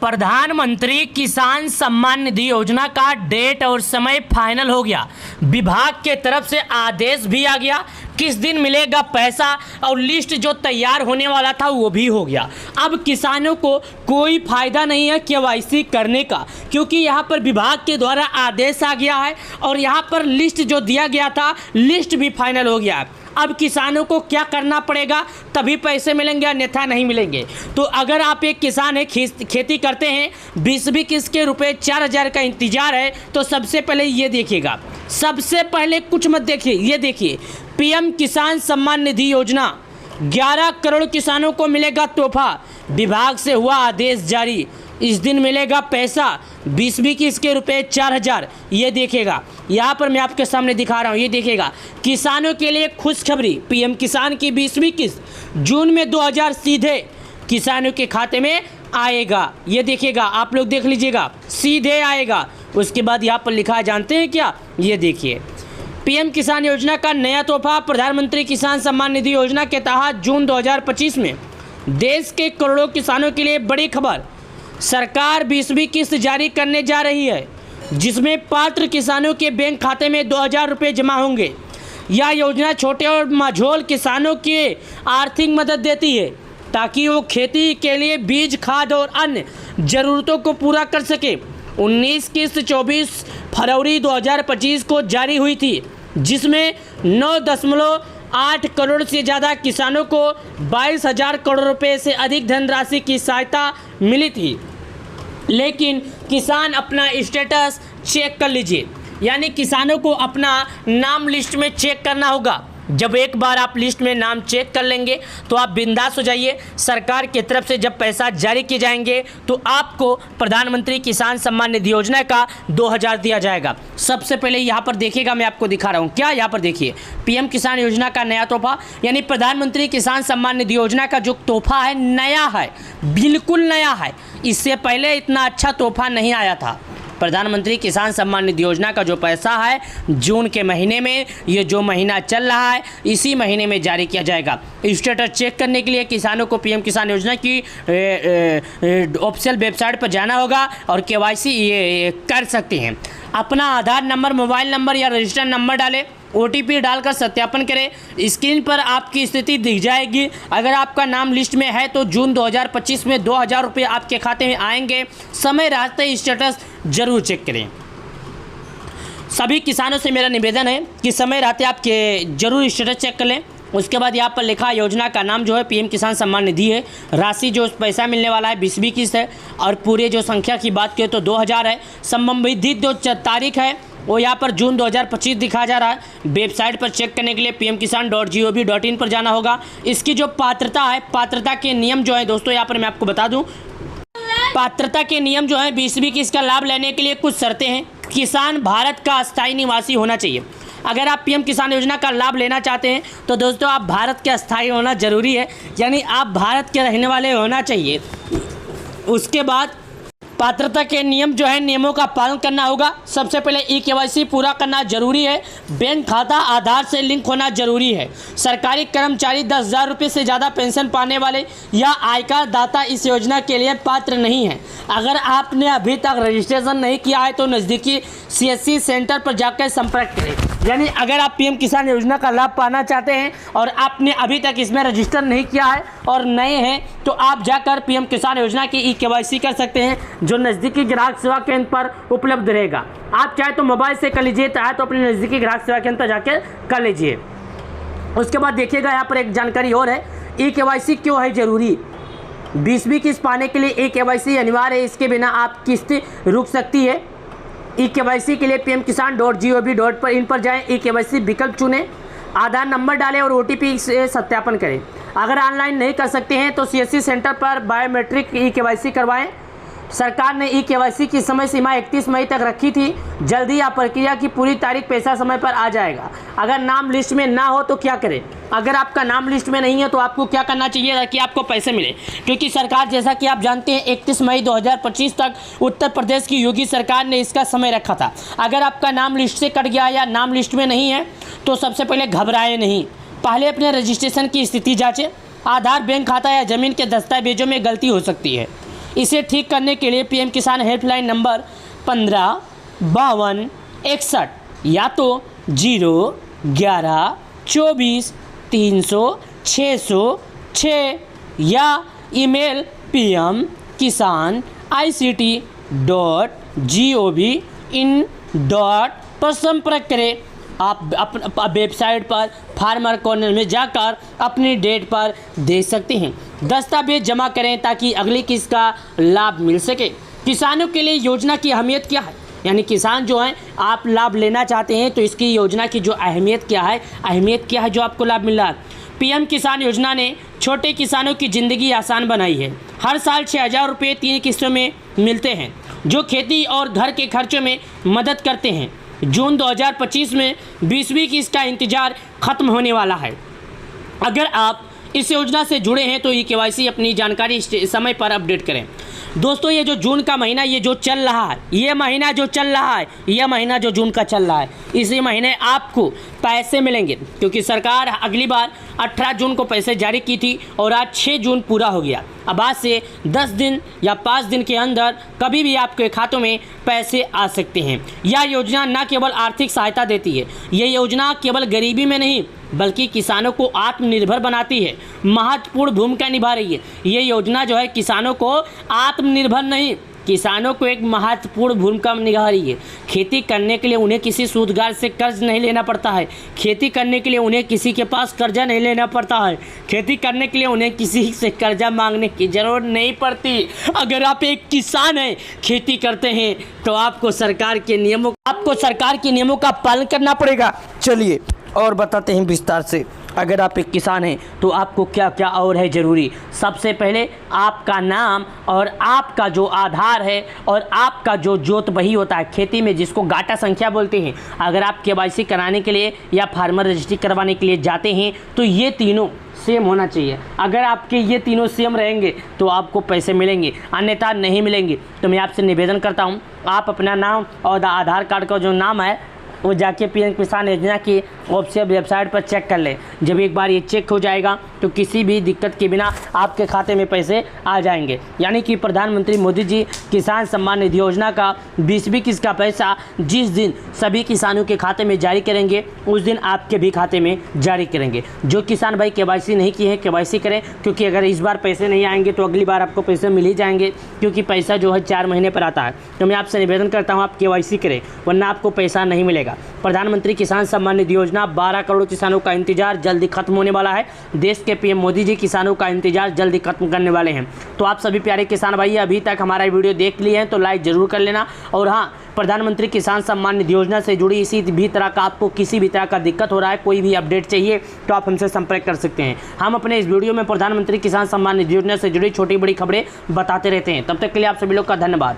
प्रधानमंत्री किसान सम्मान निधि योजना का डेट और समय फाइनल हो गया। विभाग के तरफ से आदेश भी आ गया, किस दिन मिलेगा पैसा, और लिस्ट जो तैयार होने वाला था वो भी हो गया। अब किसानों को कोई फायदा नहीं है केवाईसी करने का, क्योंकि यहाँ पर विभाग के द्वारा आदेश आ गया है और यहाँ पर लिस्ट जो दिया गया था लिस्ट भी फाइनल हो गया है। अब किसानों को क्या करना पड़ेगा, तभी पैसे मिलेंगे, अन्यथा नहीं मिलेंगे। तो अगर आप एक किसान है, खेती करते हैं, 20 किस्त के रुपए 4,000 का इंतजार है, तो सबसे पहले ये देखिएगा, सबसे पहले कुछ मत देखिए, ये देखिए पीएम किसान सम्मान निधि योजना 11 करोड़ किसानों को मिलेगा तोहफा। विभाग से हुआ आदेश जारी, इस दिन मिलेगा पैसा 20 किस्त के रुपए 4,000। ये देखिएगा, यहाँ पर मैं आपके सामने दिखा रहा हूँ, ये देखिएगा किसानों के लिए खुशखबरी, पीएम किसान की 20 किस्त जून में 2,000 सीधे किसानों के खाते में आएगा। ये देखिएगा, आप लोग देख लीजिएगा, सीधे आएगा। उसके बाद यहाँ पर लिखा है, जानते हैं क्या, ये देखिए पीएम किसान योजना का नया तोहफा। प्रधानमंत्री किसान सम्मान निधि योजना के तहत जून 2025 में देश के करोड़ों किसानों के लिए बड़ी खबर, सरकार 20 किस्त जारी करने जा रही है, जिसमें पात्र किसानों के बैंक खाते में 2,000 रुपये जमा होंगे। यह योजना छोटे और मझोल किसानों की आर्थिक मदद देती है, ताकि वो खेती के लिए बीज, खाद और अन्य ज़रूरतों को पूरा कर सके। 19 किस्त 24 फरवरी 2025 को जारी हुई थी, जिसमें 9.8 करोड़ से ज़्यादा किसानों को 22,000 करोड़ रुपए से अधिक धनराशि की सहायता मिली थी। लेकिन किसान अपना स्टेटस चेक कर लीजिए, यानी किसानों को अपना नाम लिस्ट में चेक करना होगा। जब एक बार आप लिस्ट में नाम चेक कर लेंगे तो आप बिंदास हो जाइए। सरकार की तरफ से जब पैसा जारी किए जाएंगे तो आपको प्रधानमंत्री किसान सम्मान निधि योजना का 2,000 दिया जाएगा। सबसे पहले यहाँ पर देखिएगा, मैं आपको दिखा रहा हूँ क्या, यहाँ पर देखिए पीएम किसान योजना का नया तोहफा, यानी प्रधानमंत्री किसान सम्मान निधि योजना का जो तोहफा है नया है, बिल्कुल नया है। इससे पहले इतना अच्छा तोहफा नहीं आया था। प्रधानमंत्री किसान सम्मान निधि योजना का जो पैसा है जून के महीने में, ये जो महीना चल रहा है इसी महीने में जारी किया जाएगा। स्टेटस चेक करने के लिए किसानों को पीएम किसान योजना की ऑफिशियल वेबसाइट पर जाना होगा और केवाईसी ये कर सकते हैं। अपना आधार नंबर, मोबाइल नंबर या रजिस्टर नंबर डालें, OTP डालकर सत्यापन करें। स्क्रीन पर आपकी स्थिति दिख जाएगी। अगर आपका नाम लिस्ट में है तो जून 2025 में 2,000 रुपये आपके खाते में आएंगे। समय रहते ही स्टेटस जरूर चेक करें। सभी किसानों से मेरा निवेदन है कि समय रहते आपके जरूर स्टेटस चेक कर लें। उसके बाद यहाँ पर लिखा योजना का नाम जो है पीएम किसान सम्मान निधि है। राशि जो पैसा मिलने वाला है 20 किस्त है, और पूरे जो संख्या की बात करें तो 2,000 है। संबंधित जो तारीख है वो यहाँ पर जून 2025 दिखाया जा रहा है। वेबसाइट पर चेक करने के लिए pmkisan.gov.in पर जाना होगा। इसकी जो पात्रता है, पात्रता के नियम जो है दोस्तों, यहाँ पर मैं आपको बता दूं, पात्रता के नियम जो है 20 किस्त का लाभ लेने के लिए कुछ शर्तें हैं। किसान भारत का अस्थायी निवासी होना चाहिए। अगर आप पीएम किसान योजना का लाभ लेना चाहते हैं तो दोस्तों आप भारत के अस्थायी होना जरूरी है, यानी आप भारत के रहने वाले होना चाहिए। उसके बाद पात्रता के नियम जो है, नियमों का पालन करना होगा। सबसे पहले eKYC पूरा करना जरूरी है। बैंक खाता आधार से लिंक होना जरूरी है। सरकारी कर्मचारी 10,000 रुपये से ज़्यादा पेंशन पाने वाले या आयकर दाता इस योजना के लिए पात्र नहीं है। अगर आपने अभी तक रजिस्ट्रेशन नहीं किया है तो नज़दीकी CSC सेंटर पर जाकर संपर्क करें। यानी अगर आप पीएम किसान योजना का लाभ पाना चाहते हैं और आपने अभी तक इसमें रजिस्टर नहीं किया है और नए हैं, तो आप जाकर पीएम किसान योजना की eKYC कर सकते हैं, जो नज़दीकी ग्राहक सेवा केंद्र पर उपलब्ध रहेगा। आप चाहे तो मोबाइल से कर लीजिए, चाहे तो अपने नज़दीकी ग्राहक सेवा केंद्र पर जाकर कर लीजिए। उसके बाद देखिएगा, यहाँ पर एक जानकारी और है, eKYC क्यों है ज़रूरी। 20 किस्त पाने के लिए eKYC अनिवार्य है, इसके बिना आप किस्त रुक सकती है। eKYC के लिए pmkisan.gov.in पर जाएं, eKYC विकल्प चुनें, आधार नंबर डालें और OTP से सत्यापन करें। अगर ऑनलाइन नहीं कर सकते हैं तो CSC सेंटर पर बायोमेट्रिक eKYC करवाएं। सरकार ने eKYC की समय सीमा 31 मई तक रखी थी। जल्दी यह प्रक्रिया की पूरी तारीख पैसा समय पर आ जाएगा। अगर नाम लिस्ट में ना हो तो क्या करें। अगर आपका नाम लिस्ट में नहीं है तो आपको क्या करना चाहिए ताकि आपको पैसे मिले, क्योंकि सरकार जैसा कि आप जानते हैं 31 मई 2025 तक उत्तर प्रदेश की योगी सरकार ने इसका समय रखा था। अगर आपका नाम लिस्ट से कट गया या नाम लिस्ट में नहीं है तो सबसे पहले घबराए नहीं, पहले अपने रजिस्ट्रेशन की स्थिति जांचें। आधार, बैंक खाता या ज़मीन के दस्तावेजों में गलती हो सकती है। इसे ठीक करने के लिए पीएम किसान हेल्पलाइन नंबर 155261 या तो 011243606 या ईमेल pmkisan@ict.gov.in पर संपर्क करें। आप वेबसाइट पर फार्मर कॉर्नर में जाकर अपनी डेट पर दे सकते हैं। दस्तावेज जमा करें ताकि अगली किस्त का लाभ मिल सके। किसानों के लिए योजना की अहमियत क्या है, यानी किसान जो हैं आप लाभ लेना चाहते हैं तो इसकी योजना की जो अहमियत क्या है जो आपको लाभ मिल रहा है। पीएम किसान योजना ने छोटे किसानों की ज़िंदगी आसान बनाई है। हर साल 6,000 रुपये 3 किस्तों में मिलते हैं जो खेती और घर के खर्चों में मदद करते हैं। जून 2025 में 20वीं किस्त का इंतज़ार ख़त्म होने वाला है। अगर आप इस योजना से जुड़े हैं तो KYC अपनी जानकारी समय पर अपडेट करें। दोस्तों ये जो जून का महीना ये महीना जो जून का चल रहा है, इसी महीने आपको पैसे मिलेंगे क्योंकि सरकार अगली बार 18 जून को पैसे जारी की थी और आज 6 जून पूरा हो गया। अब आज से 10 दिन या 5 दिन के अंदर कभी भी आपके खातों में पैसे आ सकते हैं। यह योजना न केवल आर्थिक सहायता देती है, यह योजना केवल गरीबी में नहीं बल्कि किसानों को आत्मनिर्भर बनाती है, महत्वपूर्ण भूमिका निभा रही है। ये योजना जो है किसानों को आत्मनिर्भर नहीं, किसानों को एक महत्वपूर्ण भूमिका निभा रही है। खेती करने के लिए उन्हें किसी सूदगार से कर्ज नहीं लेना पड़ता है, खेती करने के लिए उन्हें किसी के पास कर्जा नहीं लेना पड़ता है, खेती करने के लिए उन्हें किसी से कर्जा मांगने की ज़रूरत नहीं पड़ती। अगर आप एक किसान हैं, खेती करते हैं तो आपको सरकार के नियमों का पालन करना पड़ेगा। चलिए और बताते हैं विस्तार से। अगर आप एक किसान हैं तो आपको क्या क्या और है ज़रूरी। सबसे पहले आपका नाम और आपका जो आधार है और आपका जो जोत बही होता है खेती में, जिसको गाटा संख्या बोलते हैं। अगर आप KYC कराने के लिए या फार्मर रजिस्ट्री करवाने के लिए जाते हैं तो ये तीनों सेम होना चाहिए। अगर आपके ये तीनों सेम रहेंगे तो आपको पैसे मिलेंगे, अन्यथा नहीं मिलेंगे। तो मैं आपसे निवेदन करता हूँ आप अपना नाम और आधार कार्ड का जो नाम है वो जाके पीएम किसान योजना की ऑफिशियल वेबसाइट पर चेक कर लें। जब एक बार ये चेक हो जाएगा तो किसी भी दिक्कत के बिना आपके खाते में पैसे आ जाएंगे। यानी कि प्रधानमंत्री मोदी जी किसान सम्मान निधि योजना का 20वीं किस्त का पैसा जिस दिन सभी किसानों के खाते में जारी करेंगे उस दिन आपके भी खाते में जारी करेंगे। जो किसान भाई KYC नहीं किए हैं KYC करें, क्योंकि अगर इस बार पैसे नहीं आएंगे तो अगली बार आपको पैसे मिल ही जाएंगे, क्योंकि पैसा जो है 4 महीने पर आता है। तो मैं आपसे निवेदन करता हूँ आप KYC करें, वरना आपको पैसा नहीं मिलेगा। प्रधानमंत्री किसान सम्मान निधि योजना 12 करोड़ किसानों का इंतजार जल्दी खत्म होने वाला है। देश के पीएम मोदी जी किसानों का इंतजार जल्दी खत्म करने वाले हैं। तो आप सभी प्यारे किसान भाई अभी तक हमारा वीडियो देख लिए हैं तो लाइक जरूर कर लेना। और हाँ, प्रधानमंत्री किसान सम्मान निधि योजना से जुड़ी किसी भी तरह का दिक्कत हो रहा है, कोई भी अपडेट चाहिए तो आप हमसे संपर्क कर सकते हैं। हम अपने इस वीडियो में प्रधानमंत्री किसान सम्मान निधि योजना से जुड़ी छोटी बड़ी खबरें बताते रहते हैं। तब तक के लिए आप सभी लोग का धन्यवाद।